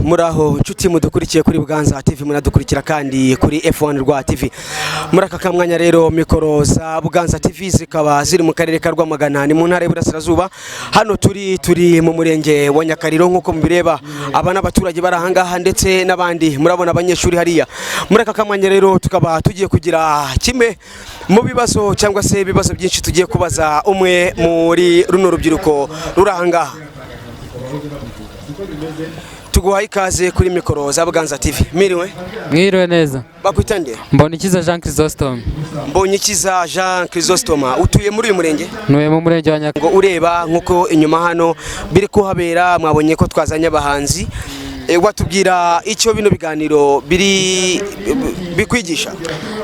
muraho nshuti mudukurikiye kuri Buganza TV, munadukurikira kandi kuri F1 Rwa TV. Muri aka kamwanya rero mikoro za Buganza TV zikaba ziri mu karere ka Rwamagana, ni mu ntara y'Iburasirazuba. Hano turi mu murenge wa Nyakariro nkuko mubireba, aba n'abaturage barahangaha ndetse n'abandi murabona abanyeshuri hariya. Muri aka kamwanya rero tukaba tugiye kugira kimwe mu bibazo cyangwa se ibibazo byinshi tugiye kubaza umwe muri runo rubyiruko rurahangaha. Tuguhaye ikaze kuri mikoro za Buganza TV. Mwiriwe neza. Bakwitande? Mbonikiza Jean Chrysostome. Mbonikiza Jean Chrysostome. Utuye muri uyu murenge? Ntuye mu murenge wa Nyakariro. Ureba nkuko inyuma hano biri kuhabera, mwabonye ko twazanye abahanzi. Watubwira icyo bino biganiro bikwigisha?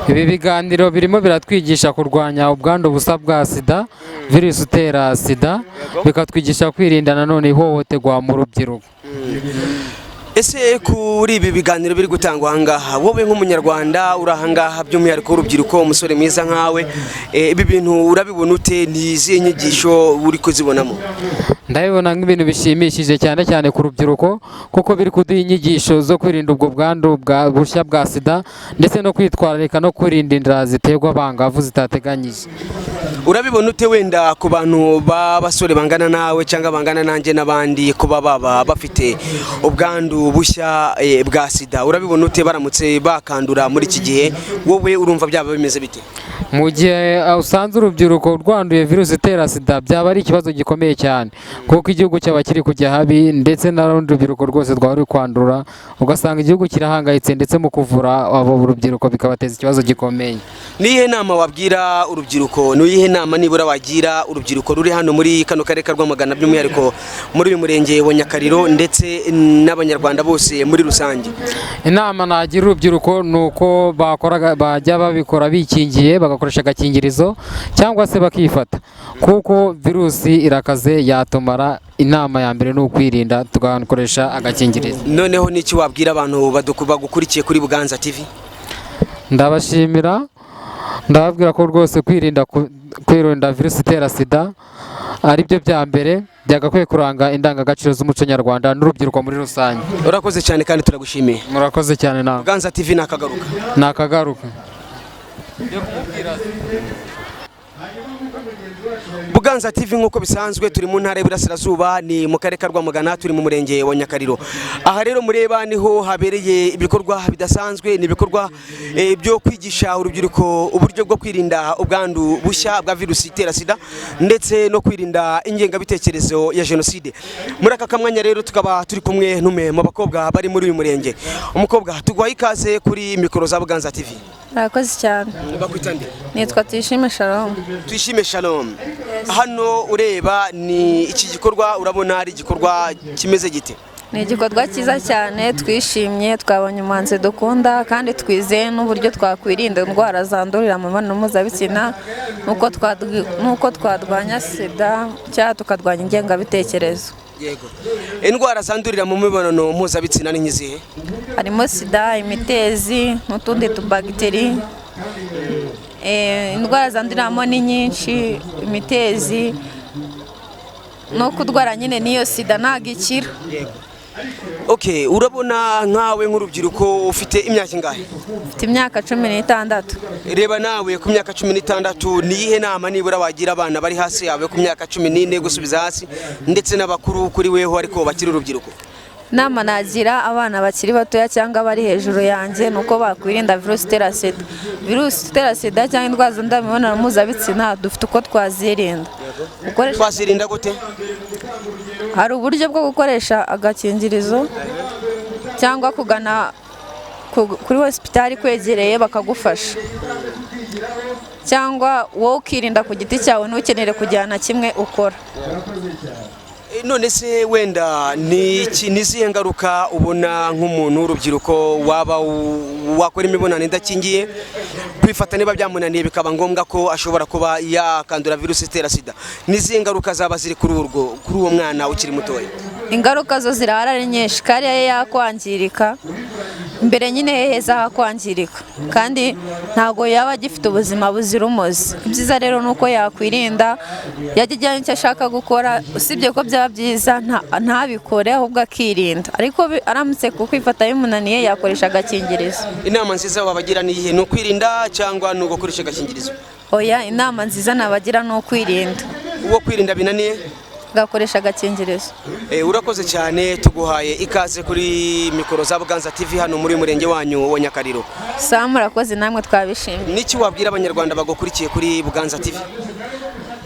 Ibi biganiro birimo biratwigisha kurwanya ubwandu busa bwa sida, virusi itera sida, bikatwigisha kwirinda nanone ihohoterwa mu rubyiruko. Ese kuri ibi biganiro biri gutangwa ahangaha, wowe nk'umunyarwanda urahangaha by'umwihariko urubyiruko, umusore mwiza nkawe, ibi bintu urabibona ute? Ni izihe nyigisho uri kuzibonamo? Ndabibona nk'ibintu bishimishije cyane cyane ku rubyiruko, kuko biri kuduha inyigisho zo kwirinda ubwo bwandu bushya bwa sida ndetse no kwitwararika no kwirinda inda ziterwa abangavu zitateganyije. Urabibona ute wenda ku bantu b'abasore bangana nawe cyangwa bangana nanjye n'abandi kuba baba bafite ubwandu bushya bwa sida? Urabibona ute baramutse bakandura muri iki gihe? Wowe urumva byaba bimeze bite? Mu gihe usanze urubyiruko rwanduye virusi itera sida, byaba ari ikibazo gikomeye cyane, kuko igihugu cyaba kiri kujya habi ndetse n'urundi rubyiruko rwose rwaba ruri kwandura, ugasanga igihugu kirahangayitse ndetse mu kuvura abo urubyiruko bikabateza ikibazo gikomeye. Niyihe nama wabwira urubyiruko? Niyihe nama nibura wagira urubyiruko ruri hano muri kano karere ka Rwamagana by'umwihariko muri uyu murenge wa Nyakariro ndetse n'abanyarwanda bose muri rusange? Inama nagira urubyiruko nuko bajya babikora bikingiye, bagakoresha agakingirizo cyangwa se bakifata, kuko virusi irakaze yatumara. Inama ya mbere ni ukwirinda, tugakoresha agakingirizo. Noneho n'iki wabwira abantu bagukurikiye kuri Buganza TV? Ndabashimira, ndababwira ko rwose kwirinda virusi itera sida ari byo bya mbere byagakwiye kuranga indangagaciro z'umuco nyarwanda n'urubyiruko muri rusange. Urakoze cyane kandi turagushimiye. Murakoze cyane nawe. Buganza TV nakagaruka. Nakagaruka. Buganza TV nkuko bisanzwe turi mu ntara y'Iburasirazuba, ni mu karere ka Rwamagana, turi mu murenge wa Nyakariro. Aha rero mureba niho habereye ibikorwa bidasanzwe, ni ibikorwa byo kwigisha urubyiruko uburyo bwo kwirinda ubwandu bushya bwa virusi itera sida ndetse no kwirinda ingengabitekerezo ya jenoside. Muri aka kamwanya rero tukaba turi kumwe n'umwe mu bakobwa bari muri uyu murenge. Umukobwa, tuguhaye ikaze kuri mikoro za Buganza TV. Murakoze cyane. Bakwitande? Nitwa Tuyishime Shalom. Tuyishime Shalom. Hano ureba ni iki gikorwa, urabona ari igikorwa kimeze gite? Ni igikorwa cyiza cyane, twishimye, twabonye umuhanzi dukunda kandi twizeye n'uburyo twakwirinda indwara zandurira mu mibonano mpuzabitsina, nuko twarwanya sida cyangwa tukarwanya ingengabitekerezo. Yego. Indwara zandurira mu mibonano mpuzabitsina ni nk'izihe? Harimo sida, imitezi n'utundi tubagiteri. Indwara zanduriramo ni nyinshi, imitezi no kurwara nyine niyo sida ntabwo ikira. Okay, urabona nkawe nk'urubyiruko ufite imyaka ingahe? Mfite imyaka 16. Reba nawe ku myaka 16, niyihe nama nibura wagira abana bari hasi yawe ku myaka 14 gusubiza hasi ndetse n'abakuru kuri weho ariko bakiri urubyiruko? Nama nagira abana bakiri batoya cyangwa bari hejuru yanjye nuko bakwirinda virusi itera sida. Virusi itera sida cyangwa indwara zandurira mu mibonano mpuzabitsina dufite uko twazirinda. Twazirinda gute? Hari uburyo bwo gukoresha agakingirizo cyangwa kugana kuri hospitali kwegereye bakagufasha, cyangwa wowe ukirinda ku giti cyawe ntukenere kujyana kimwe ukora. None se wenda nizihe ngaruka ubona nk'umuntu w'urubyiruko waba wakora imibonano idakingiye, kwifata niba byamunaniye bikaba ngombwa ko ashobora kuba yakandura virusi itera sida? Nizihe ngaruka zaba ziri kuri uwo mwana ukiri mutoya? Ingaruka zo zirahari nyinshi, kariya yakwangirika imbere nyine heza hakwangirika kandi ntabwo yaba agifite ubuzima buzira umuze. Ibyiza rero ni uko yakwirinda, yajya ijyanye icyo ashaka gukora, usibye ko byaba byiza ntabikore ahubwo akirinda, ariko aramutse kwifata bimunaniye yakoresha agakingirizo. Inama nziza wabagira ni iyihe? Ni ukwirinda cyangwa ni ugukoresha agakingirizo? Oya, inama nziza nabagira ni ukwirinda. Uwo kwirinda binaniye gakoresha agakingirizo. Urakoze cyane, tuguhaye ikaze kuri mikoro za Buganza TV hano muri murenge wanyu wa Nyakariro. Sawa, murakoze namwe twabishimye. Niki wabwira abanyarwanda bagukurikiye kuri Buganza TV?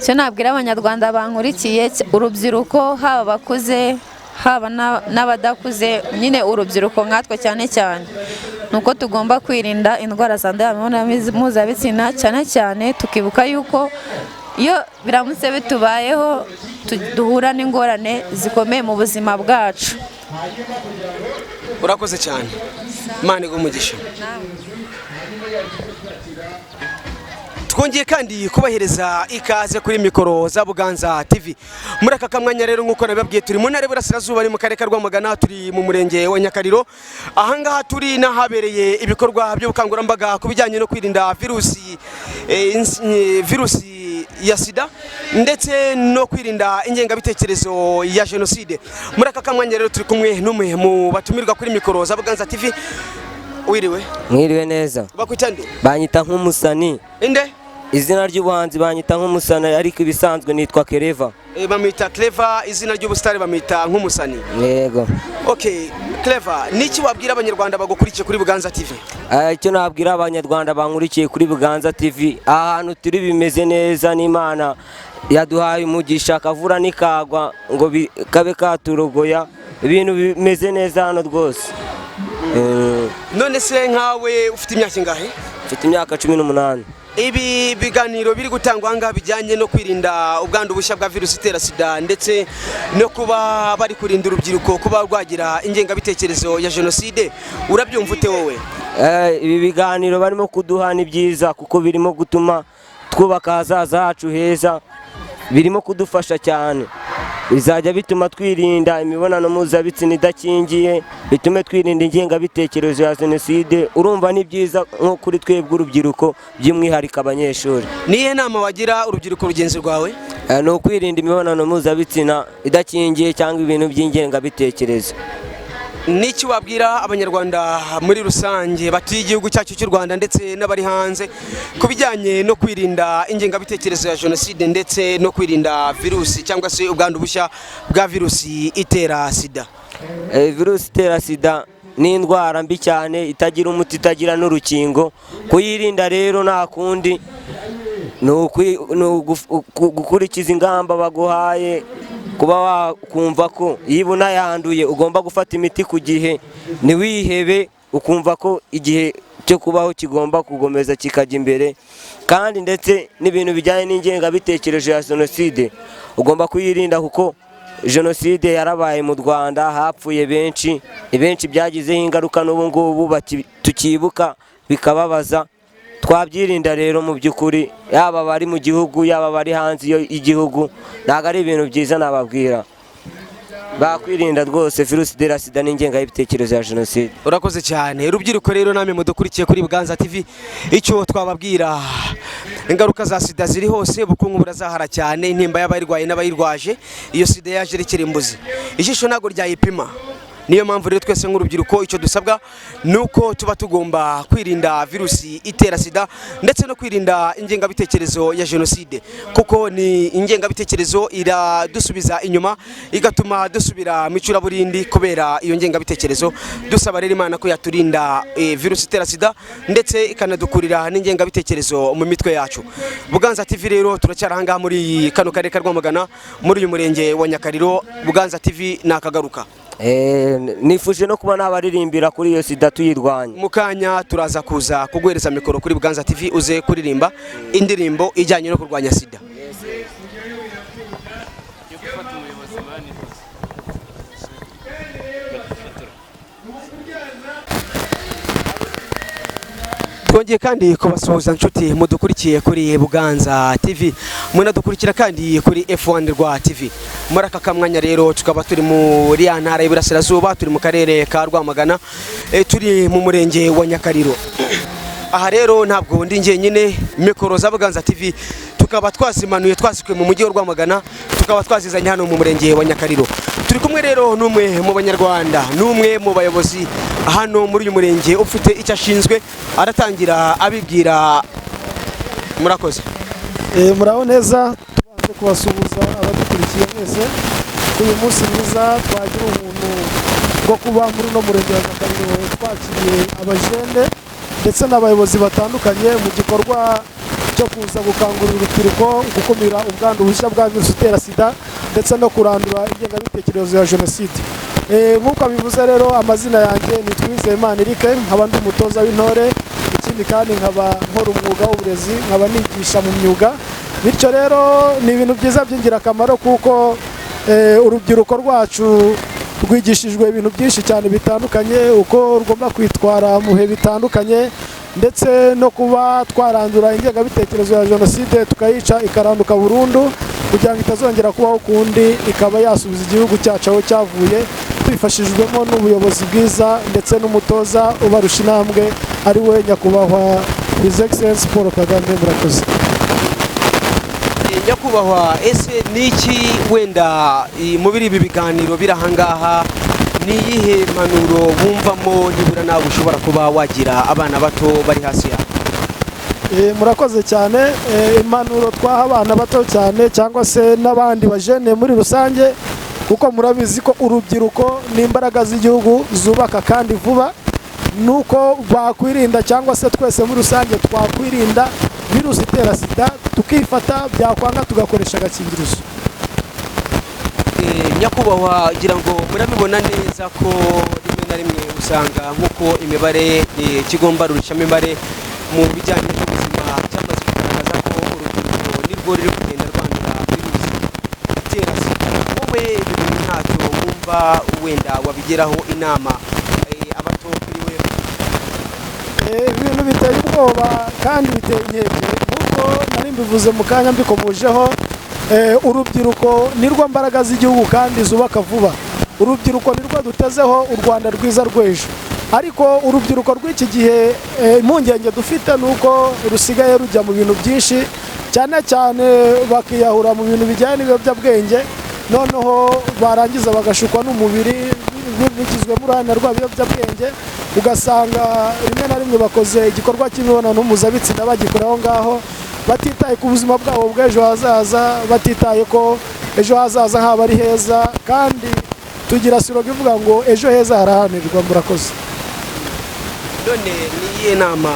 Cyo nabwira abanyarwanda bankurikiye, urubyiruko haba bakuze haba n'abadakuze, nyine urubyiruko nkatwe cyane cyane, nuko tugomba kwirinda indwara zandurira mu mibonano mpuzabitsina, cyane cyane tukibuka yuko iyo biramutse bitubayeho duhura n'ingorane zikomeye mu buzima bwacu. Urakoze cyane, Imana igumugisha. Twongeye kandi kubahereza ikaze kuri mikoro za Buganza TV. Muri aka kamwanya rero nk'uko nabibabwiye, turi mu ntara y'Iburasirazuba, ari mu karere ka Rwamagana, turi mu murenge wa Nyakariro. Ahangaha turi nahabereye ibikorwa by'ubukangurambaga ku bijyanye no kwirinda virusi ya sida ndetse no kwirinda ingengabitekerezo ya jenoside. Muri aka kamwanya rero turi kumwe n'umwe mu batumirwa kuri mikoro za Buganza TV. Wiriwe? Mwiriwe neza. Bakwitande? Banyita nk'umusani. Inde? Izina ry'ubuhanzi banyita nk'umusani, ariko ibisanzwe nitwa Clever. Bamwita Clever, izina ry'ubusitari bamwita nk'umusani. Yego. Okay, Clever, niki wabwira abanyarwanda bagukurikiye kuri Buganza TV? Icyo nabwira abanyarwanda bankurikiye kuri Buganza TV, ahantu turi bimeze neza, n'Imana yaduhaye umugisha, akavura nikagwa ngo kabe katurogoya, ibintu bimeze neza hano rwose. None se nkawe ufite imyaka ingahe? Mfite imyaka 18. Ibi biganiro biri gutangwa ngaha bijyanye no kwirinda ubwandu bushya bwa virusi itera sida ndetse no kuba bari kurinda urubyiruko kuba rwagira ingengabitekerezo ya jenoside, urabyumva ute wowe? Ibi biganiro barimo kuduha ni byiza kuko birimo gutuma twubaka ahazaza hacu heza, birimo kudufasha cyane. Bizajya bituma twirinda imibonano mpuzabitsina idakingiye, bitume twirinda ingengabitekerezo ya jenoside. Urumva ni byiza nko kuri twebwe urubyiruko, by'umwihariko abanyeshuri. Niye nama wagira urubyiruko rugenzi rwawe? Ni ukwirinda imibonano mpuzabitsina idakingiye cyangwa ibintu by'ingengabitekerezo. Niki wabwira abanyarwanda muri rusange batuye igihugu cyacu cy'u Rwanda ndetse n'abari hanze ku bijyanye no kwirinda ingengabitekerezo ya jenoside ndetse no kwirinda virusi cyangwa se ubwandu bushya bwa virusi itera sida? Virusi itera sida ni indwara mbi cyane, itagira umuti, itagira n'urukingo. Kuyirinda rero nta kundi ni gukurikiza ingamba baguhaye, kuba wakumva ko iyo unayanduye ugomba gufata imiti ku gihe, ntiwihebe, ukumva ko igihe cyo kubaho kigomba kugomeza kikajya imbere. Kandi ndetse n'ibintu bijyanye n'ingengabitekerezo ya jenoside ugomba kuyirinda kuko jenoside yarabaye mu Rwanda, hapfuye benshi byagizeho ingaruka, n'ubu ngubu tukibuka bikababaza. Twabyirinda rero mu by'ukuri, yaba bari mu gihugu yaba bari hanze y'igihugu, ntabwo ari ibintu byiza nababwira. Bakwirinda rwose virusi itera sida n'ingengabitekerezo ya jenoside. Urakoze cyane. Urubyiruko rero namwe mudukurikiye kuri Buganza TV, icyo twababwira, ingaruka za sida ziri hose, ubukungu burazahara cyane, intimba y'abayirwaye n'abayirwaje, iyo sida yaje rekera imbuzi, ijisho ntabwo ryayipima. Niyo mpamvu rero twese nk'urubyiruko icyo dusabwa nuko tuba tugomba kwirinda virusi itera sida ndetse no kwirinda ingengabitekerezo ya jenoside, kuko ni ingengabitekerezo iradusubiza inyuma igatuma dusubira mu icuraburindi kubera iyo ngengabitekerezo. Dusaba rero Imana ko yaturinda virusi itera sida ndetse ikanadukurira n'ingengabitekerezo mu mitwe yacu. Buganza TV rero turacyari ahangaha muri kano karere ka Rwamagana, muri uyu murenge wa Nyakariro. Buganza TV nakagaruka. Nifuje no kuba nabaririmbira kuri iyo sida tuyirwanya. Mukanya turaza kuza kuguhereza mikoro kuri Buganza TV uze kuririmba indirimbo ijyanye no kurwanya sida. twongeye kandi kubasuhuza nshuti mudukurikiye kuri Buganza TV, munadukurikira kandi kuri F1 rwa TV. Muri aka kamwanya rero tukaba turi muri ya ntara y'Iburasirazuba, turi mu karere ka Rwamagana, turi mu murenge wa Nyakariro. Aha rero ntabwo ndi njyenyine, mikoro za Buganza TV tukaba twasimanuye twasikwe mu mujyi wa Rwamagana, tukaba twazizanye hano mu murenge wa Nyakariro. Turi kumwe rero n'umwe mu banyarwanda, n'umwe mu bayobozi hano muri uyu murenge ufite icyo ashinzwe, aratangira abibwira. Murakoze. Muraho neza, tubanze kubasuhuza abadukurikiye mwese. Uyu munsi mwiza twagira umuntu bwo kuba muri no murenge wa Nyakariro, twakiriye abajene ndetse n'abayobozi batandukanye mu gikorwa cyo kuza gukangurira urubyiruko gukumira ubwandu bushya bwa virusi itera sida ndetse no kurandura ingengabitekerezo ya jenoside. Nk'uko bivuze rero, amazina yanjye ni Twizeyimana Eric, nkaba ndi umutoza w'intore, ikindi kandi nkaba nkora umwuga w'uburezi, nkaba nigisha mu myuga. Bityo rero ni ibintu byiza by'ingirakamaro kuko urubyiruko rwacu rwigishijwe ibintu byinshi cyane bitandukanye, uko rugomba kwitwara mu bihe bitandukanye, ndetse no kuba twarandura ingengabitekerezo ya jenoside tukayica ikaranduka burundu kugira ngo itazongera kubaho ukundi, ikaba yasubiza igihugu cyacu aho cyavuye, twifashijwemo n'ubuyobozi bwiza ndetse n'umutoza ubarusha intambwe ari we nyakubahwa His Excellency Paul Kagame. Murakoze. Nyakubahwa, ese niki wenda muri ibi biganiro birahangaha, ni iyihe mpanuro wumvamo nibura nawe ushobora kuba wagira abana bato bari hasi yawe? Murakoze cyane. Impanuro twaha abana bato cyane cyangwa se n'abandi bajene muri rusange, kuko murabizi ko urubyiruko ni imbaraga z'igihugu zubaka kandi vuba, nuko bakwirinda cyangwa se twese muri rusange twakwirinda virusi itera sida, tukifata, byakwanga tugakoresha agakingirizo. Nyakubahwa, ngira ngo murabibona neza ko rimwe na rimwe usanga nk'uko imibare ikigo mbarurishamibare mu bijyanye n'ubuzima cyamaze kugaragaza ko urubyiruko nirwo ruri kugenda rwandura virusi itera sida. Wowe ibintu ntacyo wumva wenda wabigeraho inama abato kuri we? Ibintu biteye ubwoba kandi biteye inkeke, nk'uko nari mbivuze mu kanya mbikomojeho. Urubyiruko nirwo mbaraga z'igihugu kandi zubaka vuba. Urubyiruko nirwo dutezeho u Rwanda rwiza rw'ejo. Ariko urubyiruko rw'iki gihe, impungenge dufite nuko rusigaye rujya mu bintu byinshi, cyane cyane bakiyahura mu bintu bijyanye n'ibiyobyabwenge, noneho barangiza bagashukwa n'umubiri bigizwemo uruhare rw'ibiyobyabwenge, ugasanga rimwe na rimwe bakoze igikorwa cy'imibonano mpuzabitsina bagikora aho ngaho, batitaye ku buzima bwabo bw'ejo hazaza, batitaye ko ejo hazaza haba ari heza, kandi tugira siroga ivuga ngo ejo heza harahanirwa. Murakoze. None ni iyihe nama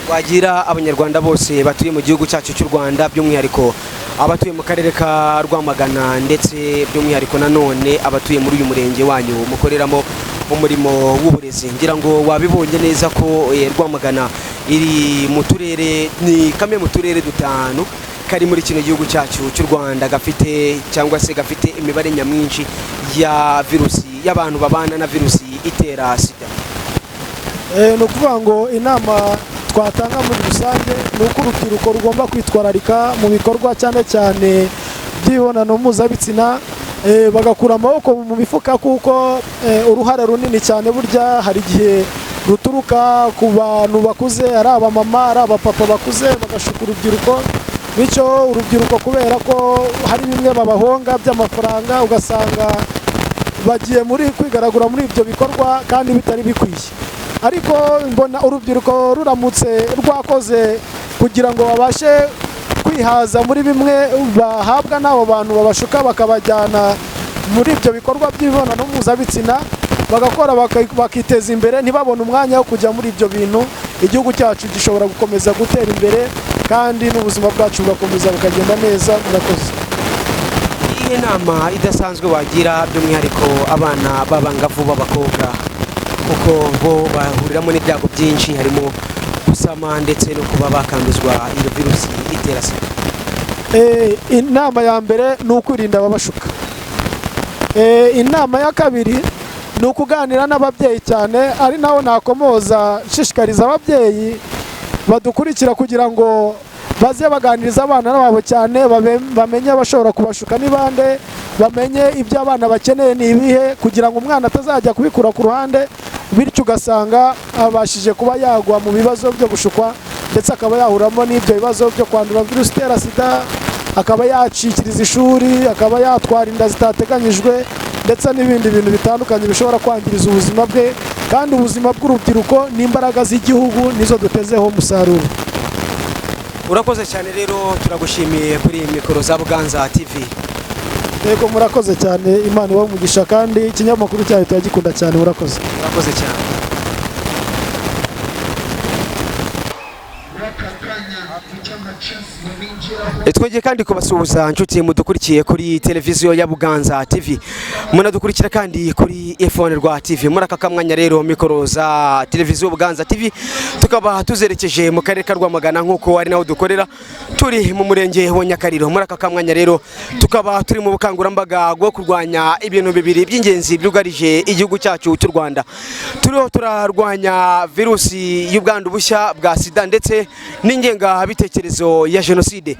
wagira abanyarwanda bose batuye mu gihugu cyacu cy'u Rwanda, by'umwihariko abatuye mu karere ka Rwamagana ndetse by'umwihariko nanone abatuye muri uyu murenge wanyu mukoreramo umurimo w'uburezi? Ngira ngo wabibonye neza ko Rwamagana iri mu turere, ni kamwe mu turere dutanu kari muri kino gihugu cyacu cy'u Rwanda gafite cyangwa se gafite imibare nyamwinshi ya virusi y'abantu babana na virusi itera sida. Ni ukuvuga ngo inama twatanga muri rusange ni uko urubyiruko rugomba kwitwararika mu bikorwa cyane cyane by'imibonano mpuzabitsina, bagakura amaboko mu mifuka, kuko uruhare runini cyane burya hari igihe ruturuka ku bantu bakuze, ari abamama, ari abapapa bakuze, bagashuka urubyiruko. Bityo urubyiruko kubera ko hari bimwe babahonga by'amafaranga, ugasanga bagiye muri kwigaragura muri ibyo bikorwa kandi bitari bikwiye. Ariko mbona urubyiruko ruramutse rwakoze kugira ngo babashe kwihaza muri bimwe bahabwa n'abo bantu babashuka, bakabajyana muri ibyo bikorwa by'imibonano mpuzabitsina, bagakora bakiteza imbere, ntibabone umwanya wo kujya muri ibyo bintu, igihugu cyacu gishobora gukomeza gutera imbere kandi n'ubuzima bwacu bugakomeza bukagenda neza. Murakoze. Iyihe nama idasanzwe wagira by'umwihariko abana b'abangavu b'abakobwa, kuko bo bahuriramo n'ibyago byinshi, harimo gusama ndetse no kuba bakanduzwa iyo virusi itera sida? Inama ya mbere ni ukwirinda ababashuka. Inama ya kabiri ni ukuganira n'ababyeyi cyane, ari naho nakomoza nshishikariza ababyeyi badukurikira kugira ngo baze baganiriza abana babo cyane, bamenye abashobora kubashuka ni bande, bamenye ibyo abana bakeneye ni ibihe, kugira ngo umwana atazajya kubikura ku ruhande, bityo ugasanga abashije kuba yagwa mu bibazo byo gushukwa, ndetse akaba yahuramo n'ibyo bibazo byo kwandura virusi itera sida, akaba yacikiriza ishuri, akaba yatwara inda zitateganyijwe, ndetse n'ibindi bintu bitandukanye bishobora kwangiriza ubuzima bwe. Kandi ubuzima bw'urubyiruko n'imbaraga z'igihugu nizo dutezeho umusaruro. Urakoze cyane rero, turagushimiye kuri mikoro za Buganza TV. Yego murakoze cyane, Imana ibahe umugisha, kandi ikinyamakuru cyayo turagikunda cyane. Murakoze. Urakoze cyane. Twongeye kandi kubasuhuza inshuti mudukurikiye kuri televiziyo ya Buganza TV, munadukurikira kandi kuri F1 rwa TV. Muri aka kamwanya rero mikoro za televiziyo Buganza TV tukaba tuzerekeje mu karere ka Rwamagana nk'uko ari naho dukorera, turi mu murenge wa Nyakariro. Muri aka kamwanya rero tukaba turi mu bukangurambaga bwo kurwanya ibintu bibiri by'ingenzi byugarije igihugu cyacu cy'u Rwanda. Turiho turarwanya virusi y'ubwandu bushya bwa sida ndetse n'ingengabitekerezo ya jenoside.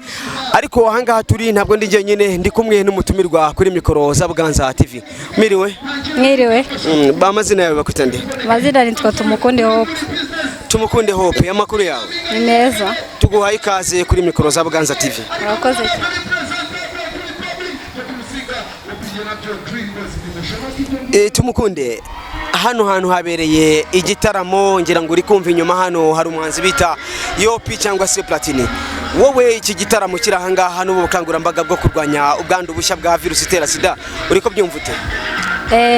Ariko ahangaha turi ntabwo ndi njyenyine, ndi kumwe n'umutumirwa kuri mikoro za Buganza TV. Mwiriwe? Mwiriwe. Amazina yawe bakwita nde? Amazina nitwa Tumukunde Hope. Tumukunde Hope, amakuru yawe? Ni meza. Tuguhaye ikaze kuri mikoro za Buganza TV. Murakoze cyane. Tumukunde, hano hantu habereye igitaramo, ngira ngo uri kumva inyuma hano hari umuhanzi bita Yopi cyangwa se Platini. Wowe iki gitaramo kiri ahangaha n'ubukangurambaga bwo kurwanya ubwandu bushya bwa virusi itera sida, uri ko byumva ute?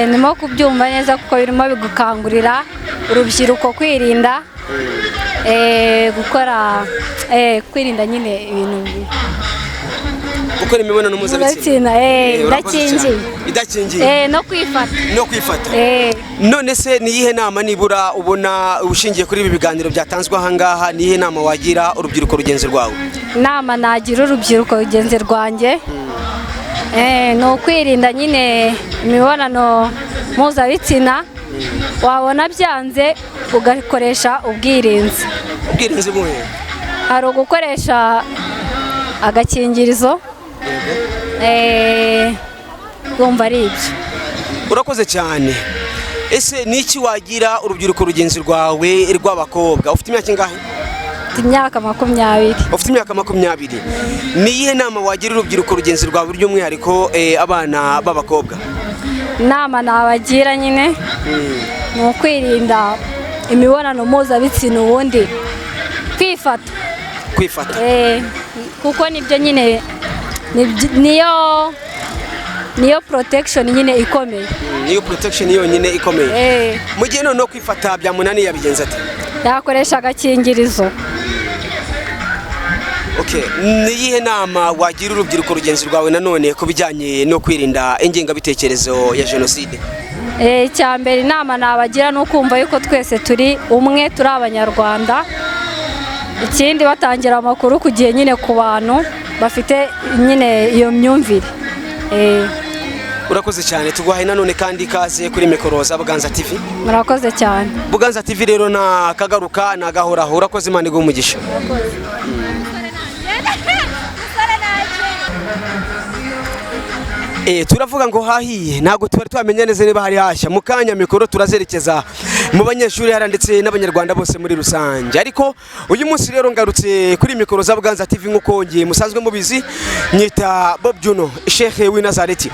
Nimo kubyumva neza kuko birimo bigukangurira urubyiruko kwirinda kwirinda nyine ibintu gukora imibonano mpuzabitsina idakingiye no kwifata. None se ni iyihe nama nibura ubona ushingiye kuri ibi biganiro byatanzwe ahangaha, ni iyihe nama wagira urubyiruko rugenzi rwawe? Nama nagira urubyiruko rugenzi rwanjye ni ukwirinda nyine imibonano mpuzabitsina, wabona byanze ugakoresha ubwirinzi. Ubwirinzi buhe? Hari ugukoresha agakingirizo, kumva ari ibyo. Urakoze cyane. Ese niki wagira urubyiruko rugenzi rwawe rw'abakobwa? Ufite imyaka ingahe? Mfite imyaka 20. Ufite imyaka 20. Ni iyihe nama wagira urubyiruko rugenzi rwawe by'umwihariko abana b'abakobwa? Inama nabagira nyine ni ukwirinda imibonano mpuzabitsina, ubundi kwifata. Kuko nibyo nyine niyo protection nyine ikomeye. Niyo protection yonyine ikomeye. Mu gihe no kwifata byamunaniye yabigenza ate? Yakoresha agakingirizo. Okay, ni iyihe nama wagira urubyiruko rugenzi rwawe nanone ku bijyanye no kwirinda ingengabitekerezo ya jenoside? Cyambere inama nabagira no kumva yuko twese turi umwe, turi abanyarwanda. Ikindi batangira amakuru ku gihe nyine ku bantu bafite nyine iyo myumvire. Urakoze cyane, tuguhaye nanone kandi ikaze kuri mikoro za Buganza TV. Murakoze cyane. Buganza TV rero na kagaruka na gahoraho. Urakoze, Imana iguhe umugisha. Turavuga ngo hahiye, ntabwo twari twamenye neza niba hari hashya. Mu kanya mikoro turazerekeza mu banyeshuri hara ndetse n'abanyarwanda bose muri rusange. Ariko uyu munsi rero ngarutse kuri mikoro za Buganza TV nk'uko ngiye musanzwe mubizi, nyita Bob Juno, Sheikh w'i Nazareti.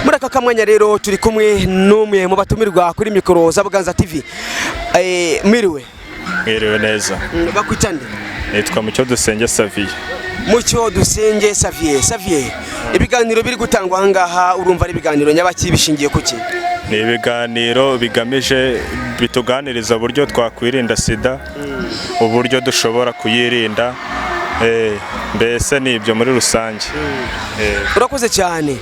Muri aka kamwanya rero turi kumwe n'umwe mu batumirwa kuri mikoro za Buganza TV. Mwiriwe? Mwiriwe neza. Bakwita nde? Nitwa Mucyo Dusenge Xavier. Mucyo Dusenge Xavier. Ibiganiro biri gutangwa ahangaha urumva ari ibiganiro nyabaki bishingiye kuki? Ni ibiganiro bigamije bituganiriza uburyo twakwirinda sida, uburyo dushobora kuyirinda, mbese ni ibyo muri rusange. Urakoze cyane.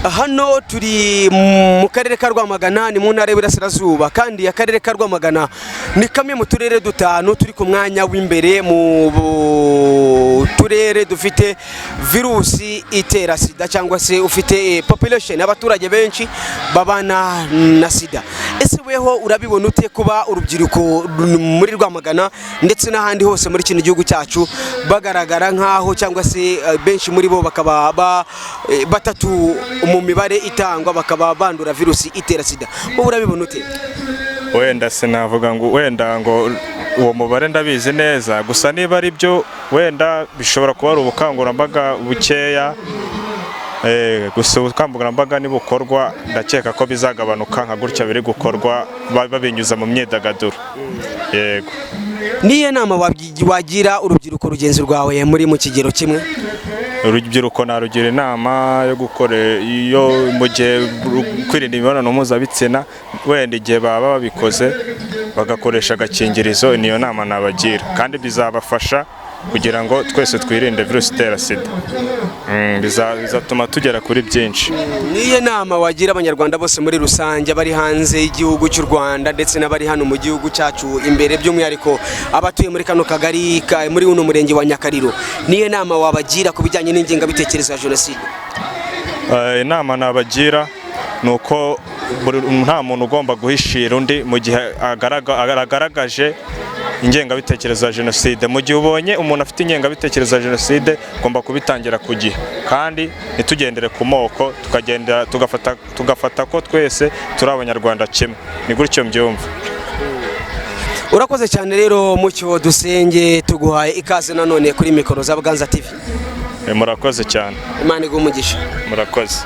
hano turi mu karere ka Rwamagana ni mu ntara y'Iburasirazuba kandi akarere ka Rwamagana ni kamwe mu turere dutanu turi ku mwanya w'imbere mu turere dufite virusi itera sida cyangwa se ufite population abaturage benshi babana na sida. Ese weho urabibona ute kuba urubyiruko muri Rwamagana ndetse n'ahandi hose muri kino gihugu cyacu bagaragara nkaho cyangwa se benshi muri bo bakaba batatu mu mibare itangwa bakaba bandura virusi itera sida, wowe urabibona ute? Wenda sinavuga ngo wenda ngo uwo mubare ndabizi neza, gusa niba ari byo wenda bishobora kuba ari ubukangurambaga bukeya, gusa ubukangurambaga nibukorwa ndakeka ko bizagabanuka nka gutya biri gukorwa babinyuza mu myidagaduro. Yego. Niye nama wagira urubyiruko rugenzi rwawe muri mu kigero kimwe? Urubyiruko narugira inama yo gukora iyo mu gihe kwirinda imibonano mpuzabitsina, wenda igihe baba babikoze bagakoresha agakingirizo, niyo nama nabagira kandi bizabafasha kugira ngo twese twirinde virusi itera sida. Bizatuma tugera kuri byinshi. Niye nama wagira abanyarwanda bose muri rusange bari hanze y'igihugu cy'u Rwanda ndetse n'abari hano mu gihugu cyacu imbere, by'umwihariko abatuye muri kano kagari muri uno murenge wa Nyakariro, niye nama wabagira ku bijyanye n'ingengabitekerezo ya jenoside? Inama nabagira nuko nta muntu ugomba guhishira undi mu gihe agaragaje ingengabitekerezo ya jenoside. Mu gihe ubonye umuntu afite ingengabitekerezo ya jenoside ugomba kubitangira ku gihe kandi ntitugendere ku moko, tugafata ko twese turi abanyarwanda kimwe. Ni gutyo mbyumva. Urakoze cyane rero Mucyo Dusenge, tuguhaye ikaze nanone kuri mikoro za Buganza TV. Murakoze cyane. Imana iguhe umugisha. Murakoze.